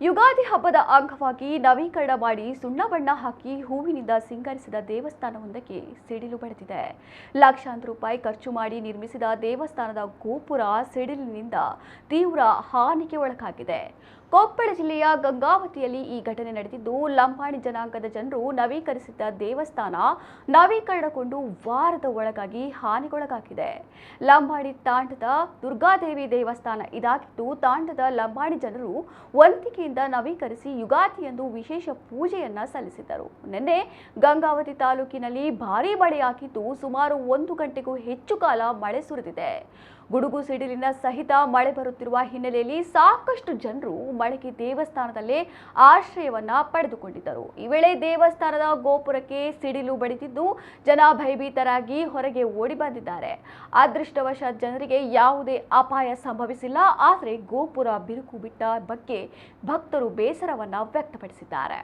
ಯುಗಾದಿ ಹಬ್ಬದ ಅಂಗವಾಗಿ ನವೀಕರಣ ಮಾಡಿ ಸುಣ್ಣ ಬಣ್ಣ ಹಾಕಿ ಹೂವಿನಿಂದ ಸಿಂಗರಿಸಿದ ದೇವಸ್ಥಾನವೊಂದಕ್ಕೆ ಸಿಡಿಲು ಬಡಿದಿದೆ. ಲಕ್ಷಾಂತರ ರೂಪಾಯಿ ಖರ್ಚು ಮಾಡಿ ನಿರ್ಮಿಸಿದ ದೇವಸ್ಥಾನದ ಗೋಪುರ ಸಿಡಿಲಿನಿಂದ ತೀವ್ರ ಹಾನಿಗೆ ಒಳಗಾಗಿದೆ. ಕೊಪ್ಪಳ ಜಿಲ್ಲೆಯ ಗಂಗಾವತಿಯಲ್ಲಿ ಈ ಘಟನೆ ನಡೆದಿದ್ದು, ಲಂಬಾಣಿ ಜನಾಂಗದ ಜನರು ನವೀಕರಿಸಿದ್ದ ದೇವಸ್ಥಾನ ನವೀಕರಣಗೊಂಡು ವಾರದ ಒಳಗಾಗಿ ಹಾನಿಗೊಳಗಾಗಿದೆ. ಲಂಬಾಣಿ ತಾಂಡದ ದುರ್ಗಾದೇವಿ ದೇವಸ್ಥಾನ ಇದಾಗಿದ್ದು, ತಾಂಡದ ಲಂಬಾಣಿ ಜನರು ವಂತಿಕೆಯಿಂದ ನವೀಕರಿಸಿ ಯುಗಾದಿಯಂದು ವಿಶೇಷ ಪೂಜೆಯನ್ನ ಸಲ್ಲಿಸಿದ್ದರು. ನಿನ್ನೆ ಗಂಗಾವತಿ ತಾಲೂಕಿನಲ್ಲಿ ಭಾರೀ ಮಳೆಯಾಗಿದ್ದು, ಸುಮಾರು 1 ಗಂಟೆಗೂ ಹೆಚ್ಚು ಕಾಲ ಮಳೆ ಸುರಿದಿದೆ. ಗುಡುಗು ಸಿಡಿಲಿನ ಸಹಿತ ಮಳೆ ಬರುತ್ತಿರುವ ಹಿನ್ನೆಲೆಯಲ್ಲಿ ಸಾಕಷ್ಟು ಜನರು ಮಳೆಗೆ ದೇವಸ್ಥಾನದಲ್ಲೇ ಆಶ್ರಯವನ್ನ ಪಡೆದುಕೊಂಡಿದ್ದರು. ಈ ವೇಳೆ ದೇವಸ್ಥಾನದ ಗೋಪುರಕ್ಕೆ ಸಿಡಿಲು ಬಡಿದಿದ್ದು, ಜನ ಭಯಭೀತರಾಗಿ ಹೊರಗೆ ಓಡಿ ಬಂದಿದ್ದಾರೆ. ಅದೃಷ್ಟವಶಾತ್ ಜನರಿಗೆ ಯಾವುದೇ ಅಪಾಯ ಸಂಭವಿಸಿಲ್ಲ. ಆದರೆ ಗೋಪುರ ಬಿರುಕು ಬಿಟ್ಟ ಬಗ್ಗೆ ಭಕ್ತರು ಬೇಸರವನ್ನ ವ್ಯಕ್ತಪಡಿಸಿದ್ದಾರೆ.